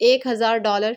$1,000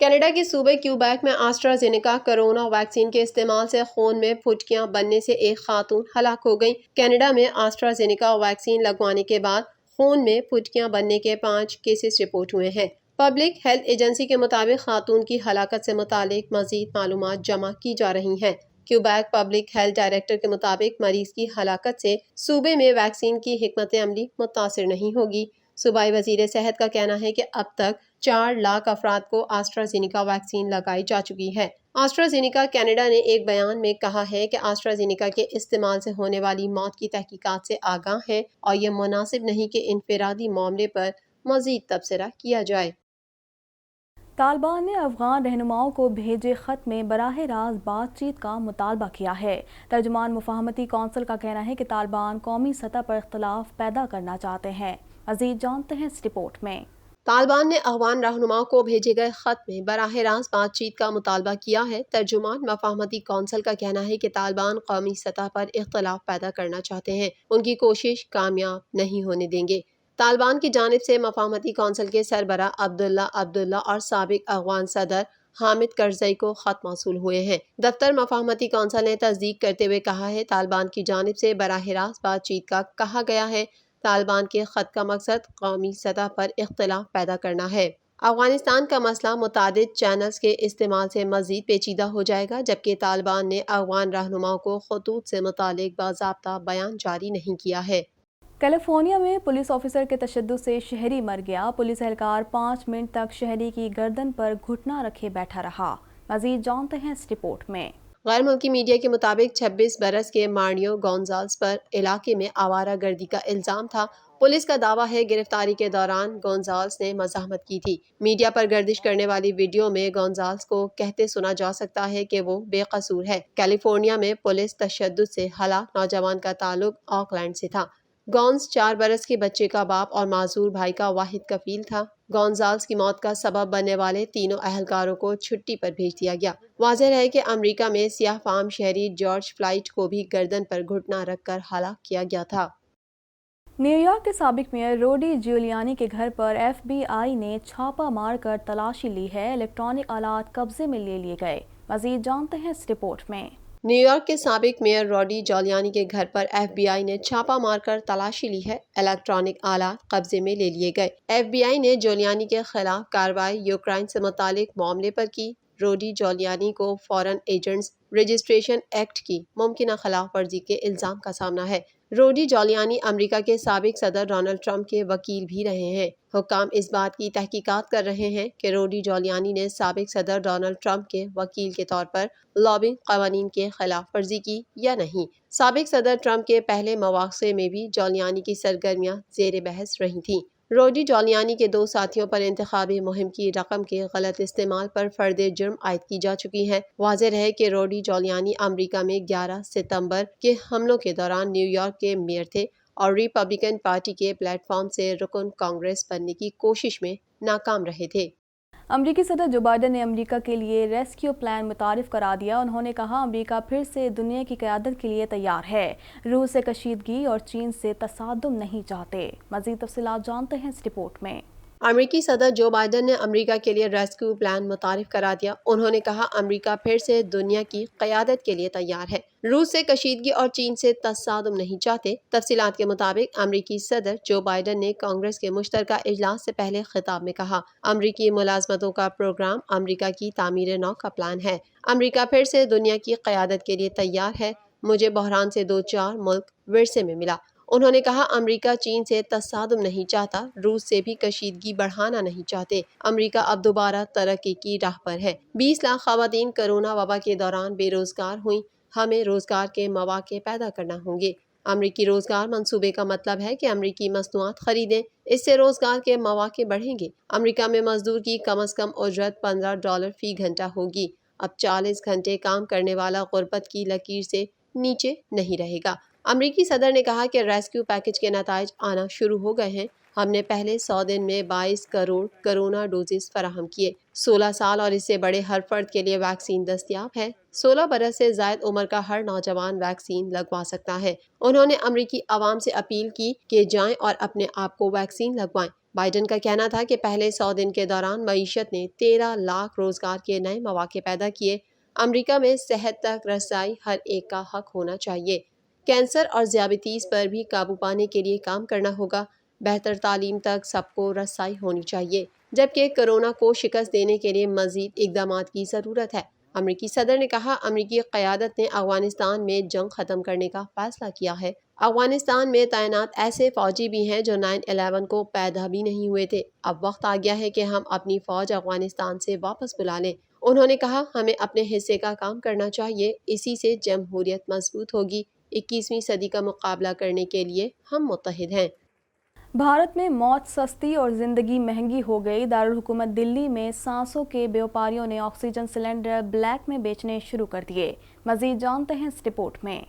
Canada کے صوبے Quebec میں آسٹرازینیکا کرونا ویکسین کے استعمال سے خون میں پھٹکیاں بننے سے ایک خاتون ہلاک ہو گئیں۔ کینیڈا میں آسٹرازینیکا ویکسین لگوانے کے بعد خون میں پھٹکیاں بننے کے 5 کیسز رپورٹ ہوئے ہیں۔ پبلک ہیلتھ ایجنسی کے مطابق خاتون کی ہلاکت سے متعلق مزید معلومات جمع کی جا رہی ہیں۔ کیوبیک پبلک ہیلتھ ڈائریکٹر کے مطابق مریض کی ہلاکت سے صوبے میں ویکسین کی حکمت عملی متاثر نہیں ہوگی۔ صوبائی وزیر صحت کا کہنا ہے کہ اب تک 4 لاکھ افراد کو آسٹرازینیکا ویکسین لگائی جا چکی ہے۔ آسٹرازینیکا کینیڈا نے ایک بیان میں کہا ہے کہ آسٹرازینیکا کے استعمال سے ہونے والی موت کی تحقیقات سے آگاہ ہے اور یہ مناسب نہیں کہ انفرادی معاملے پر مزید تبصرہ کیا جائے۔ طالبان نے افغان رہنماؤں کو بھیجے خط میں براہ راست بات چیت کا مطالبہ کیا ہے۔ ترجمان مفاہمتی کونسل کا کہنا ہے کہ طالبان قومی سطح پر اختلاف پیدا کرنا چاہتے ہیں۔ مزید جانتے ہیں اس رپورٹ میں۔ طالبان نے افغان رہنماؤں کو بھیجے گئے خط میں براہ راست بات چیت کا مطالبہ کیا ہے۔ ترجمان مفاہمتی کونسل کا کہنا ہے کہ طالبان قومی سطح پر اختلاف پیدا کرنا چاہتے ہیں، ان کی کوشش کامیاب نہیں ہونے دیں گے۔ طالبان کی جانب سے مفاہمتی کونسل کے سربراہ عبداللہ اور سابق افغان صدر حامد کرزئی کو خط موصول ہوئے ہیں۔ دفتر مفاہمتی کونسل نے تصدیق کرتے ہوئے کہا ہے طالبان کی جانب سے براہ راست بات چیت کا کہا گیا ہے۔ طالبان کے خط کا مقصد قومی سطح پر اختلاف پیدا کرنا ہے۔ افغانستان کا مسئلہ متعدد چینلز کے استعمال سے مزید پیچیدہ ہو جائے گا، جبکہ طالبان نے افغان رہنماؤں کو خطوط سے متعلق باضابطہ بیان جاری نہیں کیا ہے۔ کیلیفورنیا میں پولیس آفیسر کے تشدد سے شہری مر گیا۔ پولیس اہلکار 5 منٹ تک شہری کی گردن پر گھٹنا رکھے بیٹھا رہا۔ مزید جانتے ہیں اس رپورٹ میں۔ غیر ملکی میڈیا کے مطابق 26 برس کے مارنیو گونزالز پر علاقے میں آوارہ گردی کا الزام تھا۔ پولیس کا دعویٰ ہے گرفتاری کے دوران گونزالز نے مزاحمت کی تھی۔ میڈیا پر گردش کرنے والی ویڈیو میں گونزالز کو کہتے سنا جا سکتا ہے کہ وہ بے قصور ہے۔ کیلیفورنیا میں پولیس تشدد سے ہلاک نوجوان کا تعلق آکلینڈ سے تھا۔ گونز 4 برس کے بچے کا باپ اور معذور بھائی کا واحد کفیل تھا۔ گونزالز کی موت کا سبب بننے والے تینوں اہلکاروں کو چھٹی پر بھیج دیا گیا۔ واضح ہے کہ امریکہ میں سیاہ فام شہری جارج فلائیڈ کو بھی گردن پر گھٹنا رکھ کر ہلاک کیا گیا تھا۔ نیو یارک کے سابق میئر روڈی جیولیانی کے گھر پر ایف بی آئی نے چھاپہ مار کر تلاشی لی ہے۔ الیکٹرانک آلات قبضے میں لے لیے گئے۔ مزید جانتے ہیں اس رپورٹ میں۔ نیو یارک کے سابق میئر روڈی جولیانی کے گھر پر ایف بی آئی نے چھاپہ مار کر تلاشی لی ہے۔ الیکٹرانک آلات قبضے میں لے لیے گئے۔ ایف بی آئی نے جولیانی کے خلاف کارروائی یوکرائن سے متعلق معاملے پر کی۔ روڈی جولیانی کو فارن ایجنٹس رجسٹریشن ایکٹ کی ممکنہ خلاف ورزی کے الزام کا سامنا ہے۔ روڈی جولیانی امریکہ کے سابق صدر ڈونلڈ ٹرمپ کے وکیل بھی رہے ہیں۔ حکام اس بات کی تحقیقات کر رہے ہیں کہ روڈی جولیانی نے سابق صدر ڈونلڈ ٹرمپ کے وکیل کے طور پر لابنگ قوانین کے خلاف ورزی کی یا نہیں۔ سابق صدر ٹرمپ کے پہلے مواخذے میں بھی جولیانی کی سرگرمیاں زیر بحث رہی تھیں۔ روڈی جولیانی کے 2 ساتھیوں پر انتخابی مہم کی رقم کے غلط استعمال پر فرد جرم عائد کی جا چکی ہے۔ واضح ہے کہ روڈی جولیانی امریکہ میں 11 ستمبر کے حملوں کے دوران نیو یارک کے میئر تھے اور ریپبلکن پارٹی کے پلیٹ فارم سے رکن کانگریس بننے کی کوشش میں ناکام رہے تھے۔ امریکی صدر جو بائیڈن نے امریکہ کے لیے ریسکیو پلان متعارف کرا دیا۔ انہوں نے کہا امریکہ پھر سے دنیا کی قیادت کے لیے تیار ہے۔ روس سے کشیدگی اور چین سے تصادم نہیں چاہتے۔ مزید تفصیلات جانتے ہیں اس رپورٹ میں۔ امریکی صدر جو بائیڈن نے امریکہ کے لیے ریسکیو پلان متعارف کرا دیا۔ انہوں نے کہا امریکہ پھر سے دنیا کی قیادت کے لیے تیار ہے۔ روس سے کشیدگی اور چین سے تصادم نہیں چاہتے۔ تفصیلات کے مطابق امریکی صدر جو بائیڈن نے کانگریس کے مشترکہ اجلاس سے پہلے خطاب میں کہا امریکی ملازمتوں کا پروگرام امریکہ کی تعمیر نو کا پلان ہے۔ امریکہ پھر سے دنیا کی قیادت کے لیے تیار ہے۔ مجھے بحران سے 2-4 ملک ورثے میں ملا۔ انہوں نے کہا امریکہ چین سے تصادم نہیں چاہتا، روس سے بھی کشیدگی بڑھانا نہیں چاہتے۔ امریکہ اب دوبارہ ترقی کی راہ پر ہے۔ 20 لاکھ خواتین کرونا وبا کے دوران بے روزگار ہوئیں۔ ہمیں روزگار کے مواقع پیدا کرنا ہوں گے۔ امریکی روزگار منصوبے کا مطلب ہے کہ امریکی مصنوعات خریدیں، اس سے روزگار کے مواقع بڑھیں گے۔ امریکہ میں مزدور کی کم از کم اجرت $15 فی گھنٹہ ہوگی۔ اب 40 گھنٹے کام کرنے والا غربت کی لکیر سے نیچے نہیں رہے گا۔ امریکی صدر نے کہا کہ ریسکیو پیکج کے نتائج آنا شروع ہو گئے ہیں۔ ہم نے پہلے 100 دن میں 22 کروڑ کرونا ڈوزز فراہم کیے۔ 16 سال اور اس سے بڑے ہر فرد کے لیے ویکسین دستیاب ہے۔ 16 برس سے زائد عمر کا ہر نوجوان ویکسین لگوا سکتا ہے۔ انہوں نے امریکی عوام سے اپیل کی کہ جائیں اور اپنے آپ کو ویکسین لگوائیں۔ بائیڈن کا کہنا تھا کہ پہلے 100 دن کے دوران معیشت نے 13 لاکھ روزگار کے نئے مواقع پیدا کیے۔ امریکہ میں صحت تک رسائی ہر ایک کا حق ہونا چاہیے۔ کینسر اور ذیابیطیز پر بھی قابو پانے کے لیے کام کرنا ہوگا۔ بہتر تعلیم تک سب کو رسائی ہونی چاہیے، جبکہ کورونا کو شکست دینے کے لیے مزید اقدامات کی ضرورت ہے۔ امریکی صدر نے کہا، امریکی قیادت نے افغانستان میں جنگ ختم کرنے کا فیصلہ کیا ہے۔ افغانستان میں تعینات ایسے فوجی بھی ہیں جو 9/11 کو پیدا بھی نہیں ہوئے تھے۔ اب وقت آ گیا ہے کہ ہم اپنی فوج افغانستان سے واپس بلا لیں۔ انہوں نے کہا، ہمیں اپنے حصے کا کام کرنا چاہیے، اسی سے جمہوریت مضبوط ہوگی۔ 21ویں صدی کا مقابلہ کرنے کے لیے ہم متحد ہیں۔ بھارت میں موت سستی اور زندگی مہنگی ہو گئی۔ دارالحکومت دلی میں سانسوں کے بیوپاریوں نے آکسیجن سلنڈر بلیک میں بیچنے شروع کر دیے۔ مزید جانتے ہیں اس رپورٹ میں۔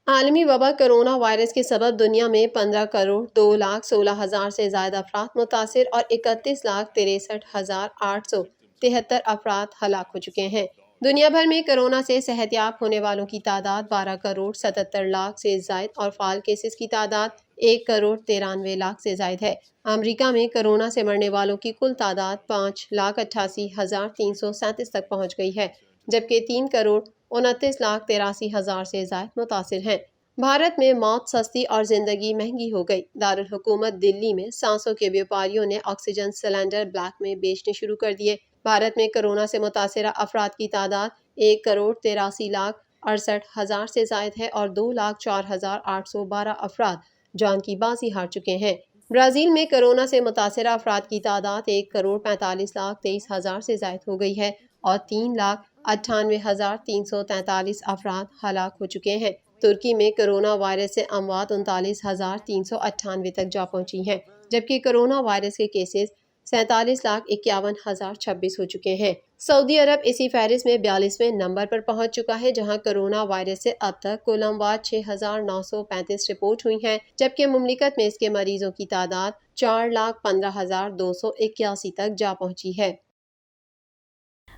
عالمی وبا کرونا وائرس کے سبب دنیا میں 15 کروڑ 2,16,000 سے زائد افراد متاثر اور 31,63,873 افراد ہلاک ہو چکے ہیں۔ دنیا بھر میں کرونا سے صحت یاب ہونے والوں کی تعداد 12 کروڑ 77 لاکھ سے زائد اور فعال کیسز کی تعداد 1 کروڑ 93 لاکھ سے زائد ہے۔ امریکہ میں کرونا سے مرنے والوں کی کل تعداد 5,88,337 تک پہنچ گئی ہے، جبکہ 3 کروڑ 29,83,000 سے زائد متاثر ہیں۔ بھارت میں موت سستی اور زندگی مہنگی ہو گئی۔ دارالحکومت دلی میں سانسوں کے بیوپاریوں نے آکسیجن سلنڈر بلیک میں بیچنے شروع کر دیے۔ بھارت میں کرونا سے متاثرہ افراد کی تعداد 1 کروڑ 83,68,000 سے زائد ہے اور 2,04,812 افراد جان کی بازی ہار چکے ہیں۔ برازیل میں کرونا سے متاثرہ افراد کی تعداد 1 کروڑ 45,23,000 سے زائد ہو گئی ہے اور 3,98,343 افراد ہلاک ہو چکے ہیں۔ ترکی میں کرونا وائرس سے اموات 39,398 تک جا پہنچی ہیں، جبکہ کرونا وائرس کے کیسز 47,51,026 ہو چکے ہیں۔ سعودی عرب اسی فہرست میں 42ویں نمبر پر پہنچ چکا ہے، جہاں کرونا وائرس سے اب تک کل اموات 6,935 رپورٹ ہوئی ہیں، جبکہ مملکت میں اس کے مریضوں کی تعداد 4,15,281 تک جا پہنچی ہے۔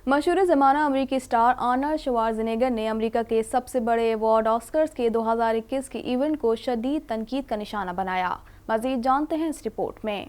مشہور زمانہ امریکی سٹار آرنلڈ شوارزنیگر نے امریکہ کے سب سے بڑے ایوارڈ آسکرز کے 2021 کے ایونٹ کو شدید تنقید کا نشانہ بنایا۔ مزید جانتے ہیں اس رپورٹ میں۔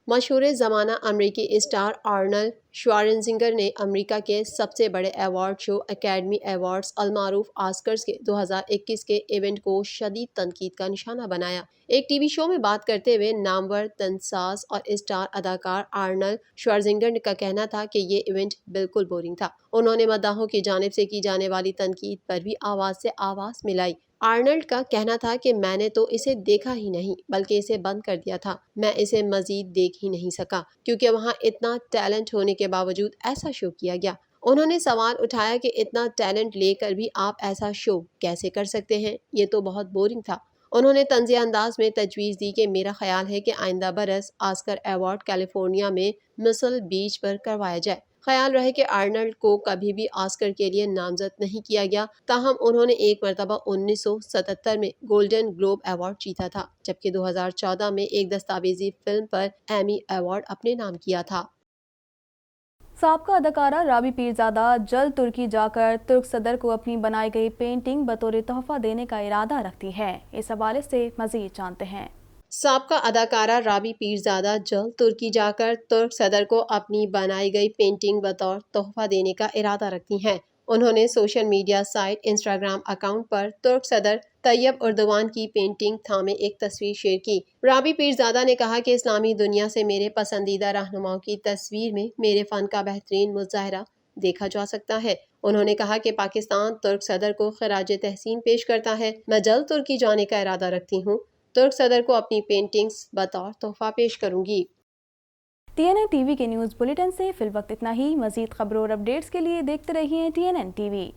مشہور زمانہ امریکی اسٹار آرنلڈ شوارزنیگر نے امریکہ کے سب سے بڑے ایوارڈ شو اکیڈمی ایوارڈز المعروف آسکرز کے 2021 کے ایونٹ کو شدید تنقید کا نشانہ بنایا۔ ایک ٹی وی شو میں بات کرتے ہوئے نامور تنساز اور اسٹار اداکار آرنلڈ شوارزنیگر کا کہنا تھا کہ یہ ایونٹ بالکل بورنگ تھا۔ انہوں نے مداحوں کی جانب سے کی جانے والی تنقید پر بھی آواز سے آواز ملائی۔ آرنلڈ کا کہنا تھا کہ میں نے تو اسے دیکھا ہی نہیں بلکہ اسے بند کر دیا تھا، میں اسے مزید دیکھ ہی نہیں سکا کیونکہ وہاں اتنا ٹیلنٹ ہونے کے باوجود ایسا شو کیا گیا۔ انہوں نے سوال اٹھایا کہ اتنا ٹیلنٹ لے کر بھی آپ ایسا شو کیسے کر سکتے ہیں، یہ تو بہت بورنگ تھا۔ انہوں نے طنزیہ انداز میں تجویز دی کہ میرا خیال ہے کہ آئندہ برس آسکر ایوارڈ کیلیفورنیا میں مسل بیچ پر کروایا جائے۔ خیال رہے کہ آرنلڈ کو کبھی بھی آسکر کے لیے نامزد نہیں کیا گیا، تاہم انہوں نے ایک مرتبہ 1977 میں گولڈن گلوب ایوارڈ جیتا تھا، جبکہ 2014 میں ایک دستاویزی فلم پر ایمی ایوارڈ اپنے نام کیا تھا۔ سابقہ اداکارہ رابی پیرزادہ جلد ترکی جا کر ترک صدر کو اپنی بنائی گئی پینٹنگ بطور تحفہ دینے کا ارادہ رکھتی ہے۔ اس حوالے سے مزید جانتے ہیں۔ سابقہ اداکارہ رابی پیرزادہ جلد ترکی جا کر ترک صدر کو اپنی بنائی گئی پینٹنگ بطور تحفہ دینے کا ارادہ رکھتی ہیں۔ انہوں نے social media site Instagram account پر ترک صدر طیب اردوان کی پینٹنگ تھامے ایک تصویر شیئر کی۔ رابی پیرزادہ نے کہا کہ اسلامی دنیا سے میرے پسندیدہ رہنماؤں کی تصویر میں میرے فن کا بہترین مظاہرہ دیکھا جا سکتا ہے۔ انہوں نے کہا کہ پاکستان ترک صدر کو خراج تحسین پیش کرتا ہے۔ میں جلد ترکی جانے کا ارادہ رکھتی ہوں، ترک صدر کو اپنی پینٹنگز بطور تحفہ پیش کروں گی۔ TNN ٹی وی کے نیوز بلیٹن سے فی الوقت اتنا ہی۔ مزید خبروں اور اپڈیٹس کے لیے دیکھتے رہیے TNN ٹی وی۔